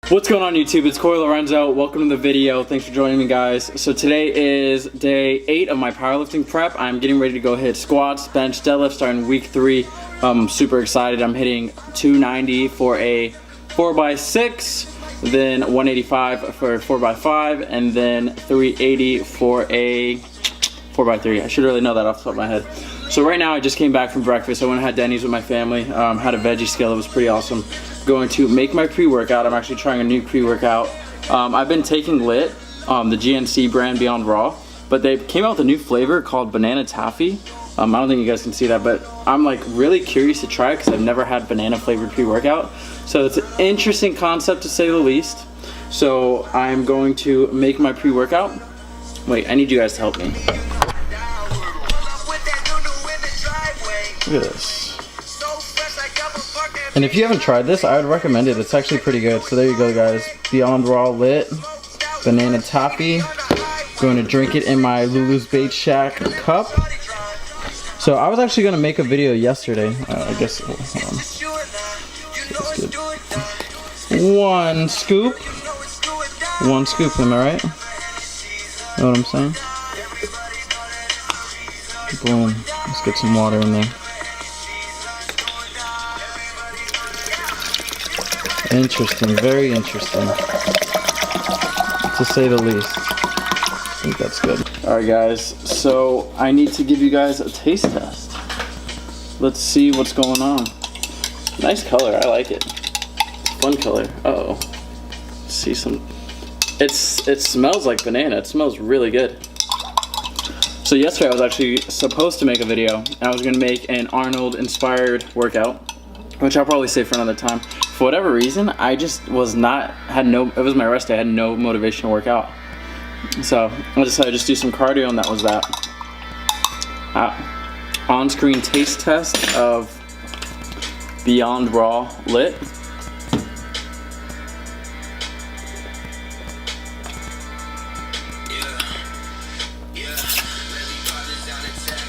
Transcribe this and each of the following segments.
What's going on YouTube? It's Corey Lorenzo. Welcome to the video. Thanks for joining me, guys. So today is day 8 of my powerlifting prep. I'm getting ready to go hit squats, bench, deadlift starting week 3. I'm super excited. I'm hitting 290 for a 4x6, then 185 for a 4x5, and then 380 for a 4x3. I should really know that off the top of my head. So right now I just came back from breakfast. I went and had Denny's with my family. Had a veggie skill. It was pretty awesome. Going to make my pre-workout. I'm actually trying a new pre-workout. I've been taking LIT, the GNC brand Beyond Raw, but they came out with a new flavor called Banana Taffy. I don't think you guys can see that, but I'm like really curious to try it because I've never had banana flavored pre-workout. So it's an interesting concept to say the least. So I'm going to make my pre-workout. Wait, I need you guys to help me. Look at this. And if you haven't tried this, I would recommend it. It's actually pretty good. So there you go, guys. Beyond Raw LIT, Banana Taffy. Going to drink it in my Lulu's Bait Shack cup. So I was actually going to make a video yesterday. I guess, hold on. One scoop. One scoop, am I right? Know what I'm saying? Boom. Let's get some water in there. Interesting, very interesting, to say the least. I think that's good. Alright guys, so I need to give you guys a taste test. Let's see what's going on. Nice color, I like it. Fun color. Uh-oh. Let's see some. It smells like banana. It smells really good. So yesterday I was actually supposed to make a video, and I was going to make an Arnold inspired workout, which I'll probably save for another time. For whatever reason, I just was not, it was my rest day, I had no motivation to work out. So I decided to just do some cardio, and that was that. On-screen taste test of Beyond Raw LIT.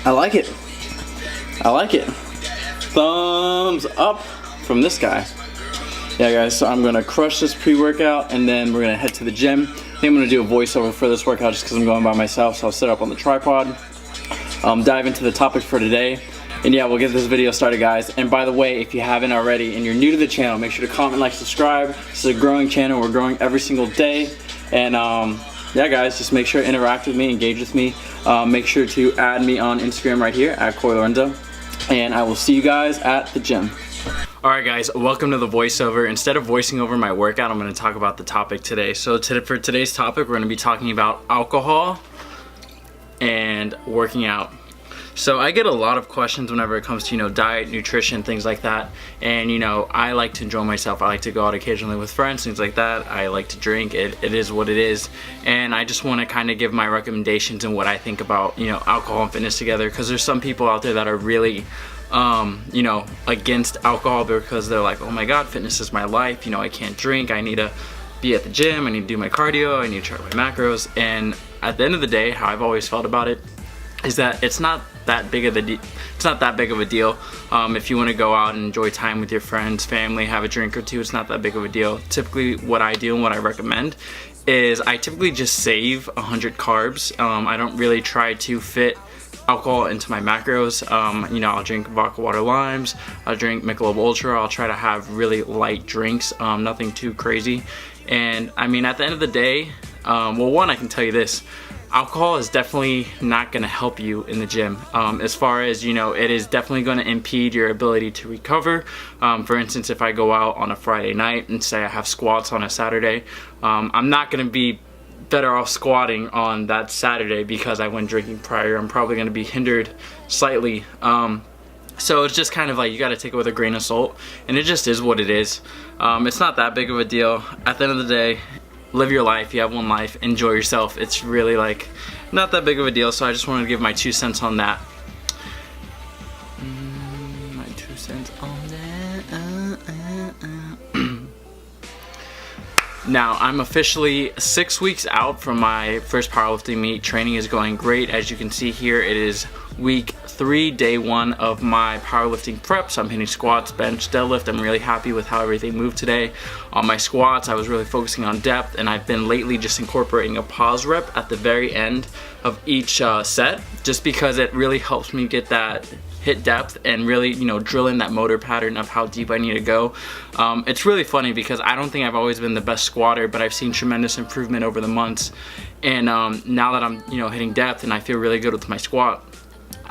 I like it. I like it. Thumbs up from this guy. Yeah guys, so I'm gonna crush this pre-workout and then we're gonna head to the gym. I think I'm gonna do a voiceover for this workout just because I'm going by myself, so I'll set up on the tripod, dive into the topic for today, and yeah, we'll get this video started, guys. And by the way, if you haven't already and you're new to the channel, make sure to comment, like, subscribe. This is a growing channel. We're growing every single day, and yeah guys, just make sure to interact with me, engage with me. Make sure to add me on Instagram right here at Corey Lorenzo, and I will see you guys at the gym. Alright guys, welcome to the voiceover. Instead of voicing over my workout, I'm going to talk about the topic today. So for today's topic, we're going to be talking about alcohol and working out. So I get a lot of questions whenever it comes to, you know, diet, nutrition, things like that. And, you know, I like to enjoy myself. I like to go out occasionally with friends, things like that. I like to drink. It is what it is. And I just want to kind of give my recommendations and what I think about, you know, alcohol and fitness together. Because there's some people out there that are really you know, against alcohol because they're like, oh my god, fitness is my life, you know, I can't drink, I need to be at the gym, I need to do my cardio, I need to track my macros. And at the end of the day, how I've always felt about it is that it's not that big of a deal. If you want to go out and enjoy time with your friends, family, have a drink or two, it's not that big of a deal. Typically what I do and what I recommend is I typically just save 100 carbs. I don't really try to fit alcohol into my macros. You know, I'll drink vodka water limes, I'll drink Michelob Ultra, I'll try to have really light drinks, nothing too crazy. And I mean, at the end of the day, well, one, I can tell you this, alcohol is definitely not going to help you in the gym. As far as, you know, it is definitely going to impede your ability to recover. For instance, if I go out on a Friday night and say I have squats on a Saturday, I'm not going to be better off squatting on that Saturday because I went drinking prior. I'm probably going to be hindered slightly. So it's just kind of like, you got to take it with a grain of salt, and it just is what it is. It's not that big of a deal. At the end of the day, live your life. You have one life, enjoy yourself. It's really like not that big of a deal. So I just wanted to give my 2 cents on that. My 2 cents on that. Now, I'm officially 6 weeks out from my first powerlifting meet. Training is going great. As you can see here, it is week 3, day 1 of my powerlifting prep. So I'm hitting squats, bench, deadlift. I'm really happy with how everything moved today. On my squats, I was really focusing on depth, and I've been lately just incorporating a pause rep at the very end of each set, just because it really helps me get that hit depth and really, you know, drill in that motor pattern of how deep I need to go. It's really funny because I don't think I've always been the best squatter, but I've seen tremendous improvement over the months. And now that I'm, you know, hitting depth and I feel really good with my squat,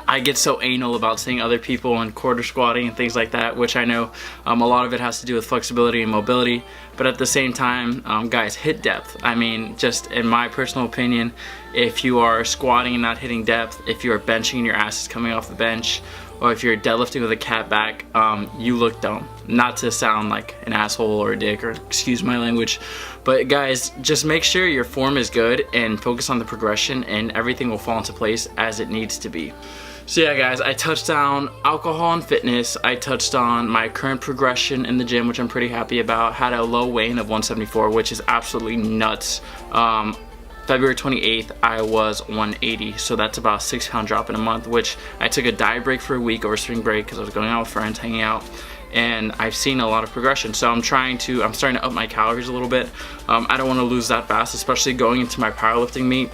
I get so anal about seeing other people and quarter squatting and things like that, which I know a lot of it has to do with flexibility and mobility. But at the same time, guys, hit depth. I mean, just in my personal opinion, if you are squatting and not hitting depth, if you are benching and your ass is coming off the bench, or if you're deadlifting with a cat back, you look dumb. Not to sound like an asshole or a dick, or excuse my language, but guys, just make sure your form is good and focus on the progression, and everything will fall into place as it needs to be. So yeah, guys, I touched on alcohol and fitness. I touched on my current progression in the gym, which I'm pretty happy about. Had a low weigh-in of 174, which is absolutely nuts. February 28th, I was 180, so that's about a 6-pound drop in a month, which I took a diet break for a week over spring break because I was going out with friends, hanging out, and I've seen a lot of progression. So I'm starting to up my calories a little bit. I don't want to lose that fast, especially going into my powerlifting meet.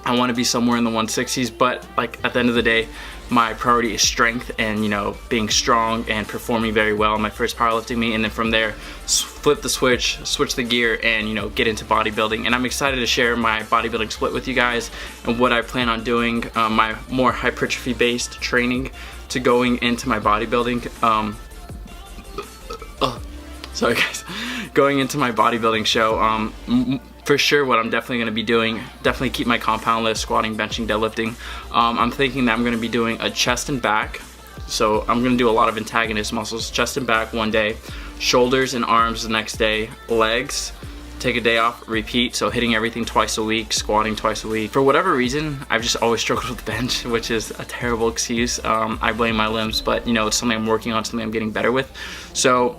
I want to be somewhere in the 160s, but like at the end of the day, my priority is strength and, you know, being strong and performing very well in my first powerlifting meet, and then from there flip the switch the gear, and, you know, get into bodybuilding. And I'm excited to share my bodybuilding split with you guys and what I plan on doing, my more hypertrophy based training to going into my bodybuilding sorry guys, going into my bodybuilding show. For sure, what I'm definitely going to be doing, definitely keep my compound list, squatting, benching, deadlifting. I'm thinking that I'm going to be doing a chest and back. So I'm going to do a lot of antagonist muscles, chest and back one day, shoulders and arms the next day, legs, take a day off, repeat. So hitting everything twice a week, squatting twice a week. For whatever reason, I've just always struggled with the bench, which is a terrible excuse. I blame my limbs, but, you know, it's something I'm working on, something I'm getting better with. So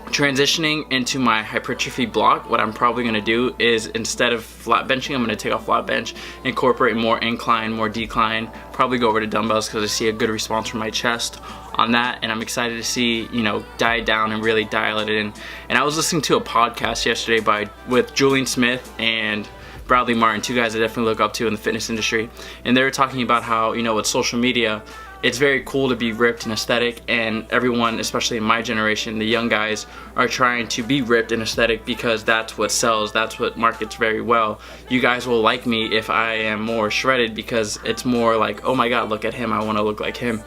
transitioning into my hypertrophy block, what I'm probably going to do is, instead of flat benching, I'm going to take off flat bench, incorporate more incline, more decline, probably go over to dumbbells because I see a good response from my chest on that, and I'm excited to see, you know, diet down and really dial it in. And I was listening to a podcast yesterday with Julian Smith and Bradley Martin, two guys I definitely look up to in the fitness industry, and they were talking about how, you know, with social media, it's very cool to be ripped and aesthetic, and everyone, especially in my generation, the young guys, are trying to be ripped and aesthetic because that's what sells, that's what markets very well. You guys will like me if I am more shredded because it's more like, oh my god, look at him, I want to look like him.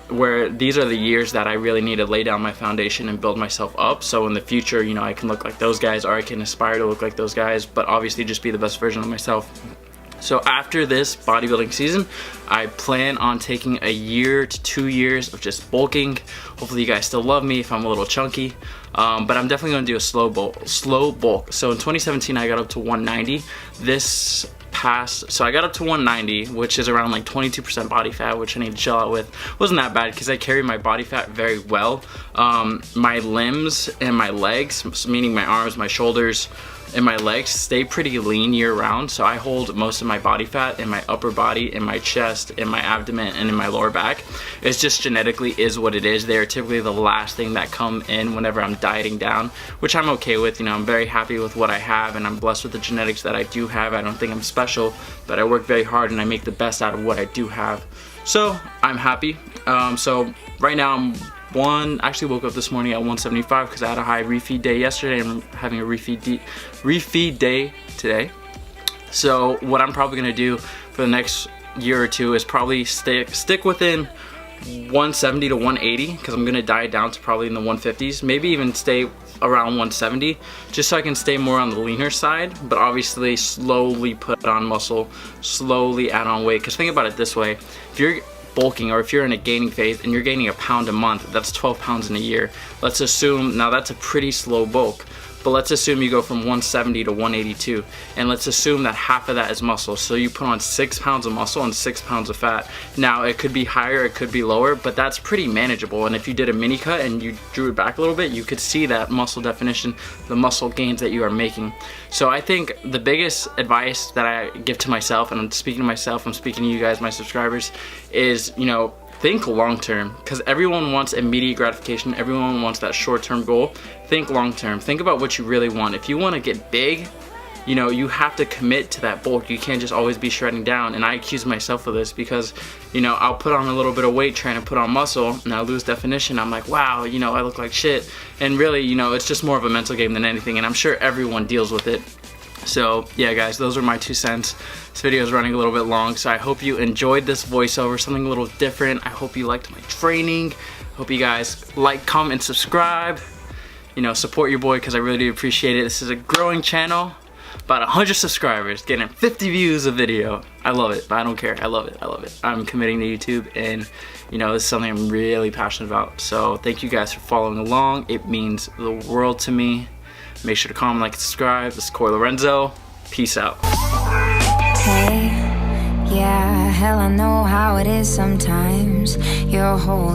Where these are the years that I really need to lay down my foundation and build myself up, so in the future, you know, I can look like those guys, or I can aspire to look like those guys, but obviously just be the best version of myself. So after this bodybuilding season, I plan on taking a year to 2 years of just bulking. Hopefully you guys still love me if I'm a little chunky, but I'm definitely going to do a slow bulk. So in 2017 I got up to 190. So I got up to 190, which is around like 22% body fat, which I need to chill out with. Wasn't that bad because I carry my body fat very well. My limbs and my legs, meaning my arms, my shoulders, and my legs, stay pretty lean year round, so I hold most of my body fat in my upper body, in my chest, in my abdomen, and in my lower back. It's just genetically is what it is. They're typically the last thing that come in whenever I'm dieting down, which I'm okay with. You know, I'm very happy with what I have, and I'm blessed with the genetics that I do have. I don't think I'm special, but I work very hard and I make the best out of what I do have. So I'm happy. So right now actually woke up this morning at 175 because I had a high refeed day yesterday and I'm having a refeed day today. So what I'm probably gonna do for the next year or two is probably stick within 170 to 180 because I'm gonna diet down to probably in the 150s, maybe even stay around 170 just so I can stay more on the leaner side, but obviously slowly put on muscle, slowly add on weight. Because think about it this way, if you're bulking, or if you're in a gaining phase and you're gaining a pound a month, that's 12 pounds in a year. Let's assume, now that's a pretty slow bulk, but let's assume you go from 170 to 182, and let's assume that half of that is muscle. So you put on 6 pounds of muscle and 6 pounds of fat. Now it could be higher, it could be lower, but that's pretty manageable. And if you did a mini cut and you drew it back a little bit, you could see that muscle definition, the muscle gains that you are making. So I think the biggest advice that I give to myself, and I'm speaking to myself, I'm speaking to you guys, my subscribers, is, you know, think long term, because everyone wants immediate gratification, everyone wants that short-term goal. Think long term, think about what you really want. If you want to get big, you know, you have to commit to that bulk. You can't just always be shredding down. And I accuse myself of this because, you know, I'll put on a little bit of weight trying to put on muscle, and I lose definition. I'm like, wow, you know, I look like shit. And really, you know, it's just more of a mental game than anything, and I'm sure everyone deals with it. So yeah, guys, those are my 2 cents. This video is running a little bit long, so I hope you enjoyed this voiceover, something a little different. I hope you liked my training. Hope you guys like, comment, and subscribe. You know, support your boy, because I really do appreciate it. This is a growing channel, about 100 subscribers, getting 50 views a video. I love it, but I don't care. I love it. I love it. I'm committing to YouTube, and you know, this is something I'm really passionate about. So thank you guys for following along. It means the world to me. Make sure to comment, like, and subscribe. This is Corey Lorenzo. Peace out. Hey, yeah, hell, I know how it is sometimes. You're holding